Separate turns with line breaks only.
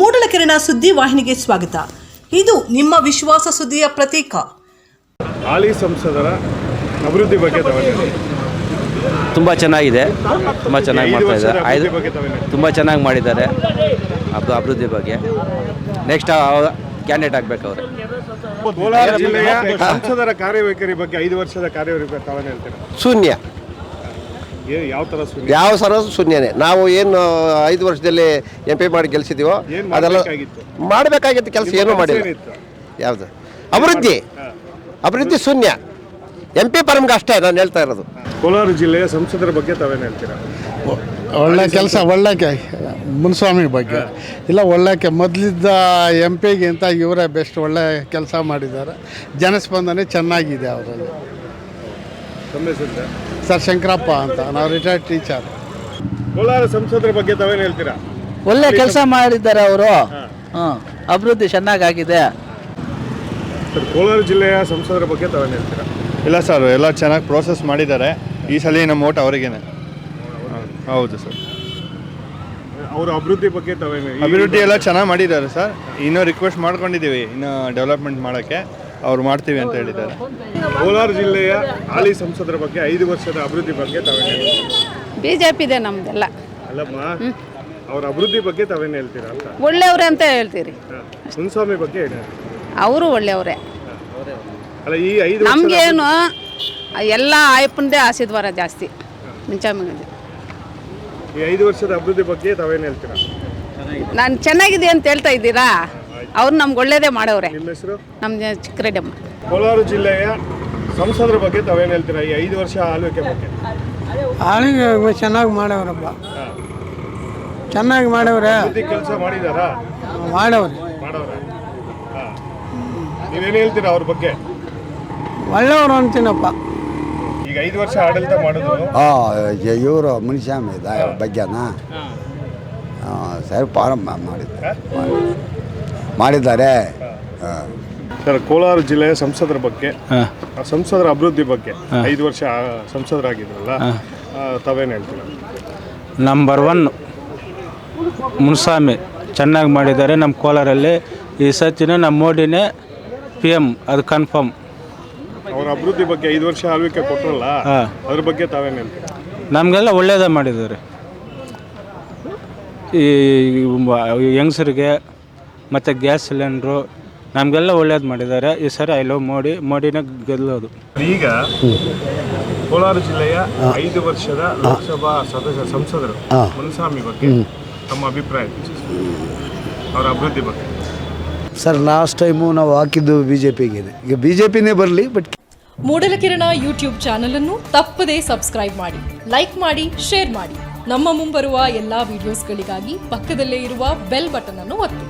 ಮೂಡಲಕೆರೆನ ಸುದ್ದಿ ವಾಹಿನಿಗೆ ಸ್ವಾಗತ. ಇದು ನಿಮ್ಮ ವಿಶ್ವಾಸ ಸುದ್ದಿಯ ಪ್ರತೀಕ.
ಹಾಲಿ ಸಂಸದರ ಅಭಿವೃದ್ಧಿ ಬಗ್ಗೆ
ತುಂಬ ಚೆನ್ನಾಗಿದೆ, ತುಂಬ ಚೆನ್ನಾಗಿ ಮಾಡ್ತಾ ಇದ್ದಾರೆ, ತುಂಬ ಚೆನ್ನಾಗಿ ಮಾಡಿದ್ದಾರೆ ಅಭಿವೃದ್ಧಿ ಬಗ್ಗೆ. ನೆಕ್ಸ್ಟ್ ಕ್ಯಾಂಡಿಡೇಟ್ ಆಗಬೇಕು ಅವರು.
ಕೋಲಾರ ಜಿಲ್ಲೆಯ ಸಂಸದರ ಕಾರ್ಯವೈಖರಿ ಬಗ್ಗೆ 5 ವರ್ಷದ ಕಾರ್ಯವೈಖರಿ ತಾವೇನು ಹೇಳ್ತೀರಾ?
ಶೂನ್ಯ.
ಯಾವ ಥರ ಶೂನ್ಯ?
ಯಾವ ಸರ ಶೂನ್ಯನೇ. ನಾವು ಏನು 5 ವರ್ಷದಲ್ಲಿ MP ಮಾಡಿ ಗೆಲ್ಸಿದೀವೋ ಅದೆಲ್ಲ ಮಾಡಬೇಕಾಗಿತ್ತು ಕೆಲಸ ಏನೂ ಮಾಡಿಲ್ಲ. ಯಾವುದು ಅಭಿವೃದ್ಧಿ ಶೂನ್ಯ. MP ಪರಮ್ಗೆ ಅಷ್ಟೇ ನಾನು ಹೇಳ್ತಾ ಇರೋದು.
ಕೋಲಾರ ಜಿಲ್ಲೆಯ ಸಂಸದರ ಬಗ್ಗೆ ತಾವೇನು ಹೇಳ್ತೀರಾ?
ಒಳ್ಳೆ ಕೆಲಸ, ಮುನ್ಸ್ವಾಮಿ ಬಗ್ಗೆ ಇಲ್ಲ, ಮೊದಲಿದ್ದ MP-ಗಿಂತ ಇವರೇ ಬೆಸ್ಟ್, ಒಳ್ಳೆ ಕೆಲಸ ಮಾಡಿದ್ದಾರೆ. ಜನಸ್ಪಂದನೆ ಚೆನ್ನಾಗಿದೆ ಅವರಲ್ಲಿ. ಸರ್ ಶಂಕರಪ್ಪ ಅಂತ, ನಾವು ರಿಟೈರ್ಡ್ ಟೀಚರ್.
ಕೋಲಾರ ಸಂಸದರ ಬಗ್ಗೆ ತಾವೇನು ಹೇಳ್ತೀರಾ?
ಒಳ್ಳೆ ಕೆಲಸ ಮಾಡಿದ್ದಾರೆ ಅವರು, ಅಭಿವೃದ್ಧಿ ಚೆನ್ನಾಗಾಗಿದೆ.
ಸರ್, ಕೋಲಾರ ಜಿಲ್ಲೆಯ ಸಂಸದರ ಬಗ್ಗೆ ತಾವೇನು ಹೇಳ್ತೀರಾ?
ಇಲ್ಲ ಸರ್, ಎಲ್ಲ ಚೆನ್ನಾಗಿ ಪ್ರೋಸೆಸ್ ಮಾಡಿದ್ದಾರೆ. ಈ ಸಲ ನಮ್ಮ ಓಟ್ ಅವರಿಗೇನೆ. ಹೌದು ಸರ್.
ಅವರ ಅಭಿವೃದ್ಧಿ ಬಗ್ಗೆ ತಾವೇನು?
ಅಭಿವೃದ್ಧಿ ಎಲ್ಲ ಚೆನ್ನಾಗಿ ಮಾಡಿದ್ದಾರೆ ಸರ್. ಇನ್ನೂ ರಿಕ್ವೆಸ್ಟ್ ಮಾಡ್ಕೊಂಡಿದ್ದೀವಿ, ಇನ್ನೂ ಡೆವಲಪ್ಮೆಂಟ್ ಮಾಡೋಕ್ಕೆ. ಅವ್ರು ಮಾಡ್ತೀವಿ ಅಂತ ಹೇಳಿದ್ದಾರೆ.
ಕೋಲಾರ ಜಿಲ್ಲೆಯ ಹಾಲಿ ಸಂಸದರ ಬಗ್ಗೆ 5 ವರ್ಷದ ಅಭಿವೃದ್ಧಿ ಬಗ್ಗೆ ತಾವೇನು ಹೇಳ್ತೀರಾ?
BJP ಇದೆ ನಮ್ದೆಲ್ಲ.
ಅಲ್ಲಮ್ಮ, ಅವರ ಅಭಿವೃದ್ಧಿ ಬಗ್ಗೆ ತಾವೇನು ಹೇಳ್ತೀರಾ ಅಂತ?
ಒಳ್ಳೆಯವ್ರೆ ಅಂತ ಹೇಳ್ತೀರಿ.
ಮುನ್ಸ್ವಾಮಿ ಬಗ್ಗೆ ಏನು?
ಅವರು ಒಳ್ಳೆಯವರೇ.
ಅಲ್ಲ, ಈ 5
ನಮಗೇನು ಎಲ್ಲ ಆಯಪ್ಪನದೇ ಆಶೀರ್ವಾದ ಜಾಸ್ತಿ. ಮುಂಚಾಮಿಗೆ
ಈ 5 ವರ್ಷದ ಅಭಿವೃದ್ಧಿ ಬಗ್ಗೆ ತಾವೇನು ಹೇಳ್ತೀರಾ?
ನಾನು ಚೆನ್ನಾಗಿದೆ ಅಂತ ಹೇಳ್ತಾ ಇದ್ದೀರಾ? ಅವ್ರು ನಮ್ಗೆ ಒಳ್ಳೇದೇ ಮಾಡವ್ರೆ.
ನಿಮ್ಮ ಹೆಸರು?
ನಮ್ಮ ಚಿಕ್ಕರೆಡ್ಡಮ್ಮ.
ಕೋಲಾರ ಜಿಲ್ಲೆಯ ಸಂಸದರ ಬಗ್ಗೆ ತಾವೇನು ಹೇಳ್ತೀರಾ? ಈ 5 ವರ್ಷ ಆಳ್ವಿಕೆ ಬಗ್ಗೆ.
ಆಳ್ವಿಕೆ ಚೆನ್ನಾಗಿ ಮಾಡವ್ರಪ್ಪ, ಚೆನ್ನಾಗಿ ಮಾಡವ್ರೆ.
ಕೆಲಸ ಮಾಡಿದಾರಾ?
ಮಾಡವ್ರೆ.
ನೀವೇನು ಹೇಳ್ತೀರಾ ಅವ್ರ ಬಗ್ಗೆ?
ಒಳ್ಳೆಯವರು ಅಂತೀನಪ್ಪ.
ಈಗ 5 ವರ್ಷ ಆಡಳಿತ ಮಾಡಿದ್ರು.
ಇವರು ಮುನಿಸ್ವಾಮಿ ಬಗ್ಗೆನಾ ಸರ್ ಪ್ರಾರಂಭ ಮಾಡಿದ್ದಾರೆ.
ಸರ್, ಕೋಲಾರ ಜಿಲ್ಲೆಯ ಸಂಸದರ ಬಗ್ಗೆ, ಸಂಸದರ ಅಭಿವೃದ್ಧಿ ಬಗ್ಗೆ 5 ವರ್ಷ ಸಂಸದರಾಗಿದ್ರಲ್ಲ, ತಾವೇನು ಹೇಳ್ತೀರಾ?
ನಂಬರ್ 1 ಮುನ್ಸ್ವಾಮಿ ಚೆನ್ನಾಗಿ ಮಾಡಿದ್ದಾರೆ ನಮ್ಮ ಕೋಲಾರಲ್ಲಿ. ಈ ಸತಿನ ನಮ್ಮ ಮೋದಿನೇ PM, ಅದು ಕನ್ಫರ್ಮ್.
ಅವರ ಅಭಿವೃದ್ಧಿ ಬಗ್ಗೆ 5 ವರ್ಷ ಆಳ್ವಿಕೆ ಕೊಟ್ಟರಲ್ಲ, ಅದ್ರ ಬಗ್ಗೆ ತಾವೇನು ಹೇಳ್ತೀರಾ?
ನಮಗೆಲ್ಲ ಒಳ್ಳೆಯದೇ ಮಾಡಿದ್ದಾರೆ. ಈ ಯಂಗ್ಸರಿಗೆ ಮತ್ತು ಗ್ಯಾಸ್ ಸಿಲಿಂಡ್ರು ನಮಗೆಲ್ಲ ಒಳ್ಳೇದು ಮಾಡಿದ್ದಾರೆ. ಈ ಸರಿ ಐ ಲವ್ ಮೋದಿನೇ ಗೆಲ್ಲೋದು.
ಈಗ ಕೋಲಾರ ಜಿಲ್ಲೆಯ 5 ವರ್ಷದ ಲೋಕಸಭಾ ಸಂಸದರು ಮುನಿಸ್ವಾಮಿ ಬಗ್ಗೆ ತಮ್ಮ ಅಭಿಪ್ರಾಯ, ಅವರ ಅಭಿವೃದ್ಧಿ ಬಗ್ಗೆ.
ಸರ್, ಲಾಸ್ಟ್ ಟೈಮು ನಾವು ಹಾಕಿದ್ದು BJP-ಗೆ. ಈಗ BJP-ನೇ ಬರಲಿ. ಬಟ್
ಮೂಡಲಕಿರಣ ಯೂಟ್ಯೂಬ್ ಚಾನಲ್ ಅನ್ನು ತಪ್ಪದೇ ಸಬ್ಸ್ಕ್ರೈಬ್ ಮಾಡಿ, ಲೈಕ್ ಮಾಡಿ, ಶೇರ್ ಮಾಡಿ. ನಮ್ಮ ಮುಂಬರುವ ಎಲ್ಲಾ ವಿಡಿಯೋಸ್ಗಳಿಗಾಗಿ ಪಕ್ಕದಲ್ಲೇ ಇರುವ ಬೆಲ್ ಬಟನ್ ಅನ್ನು ಒತ್ತಿ.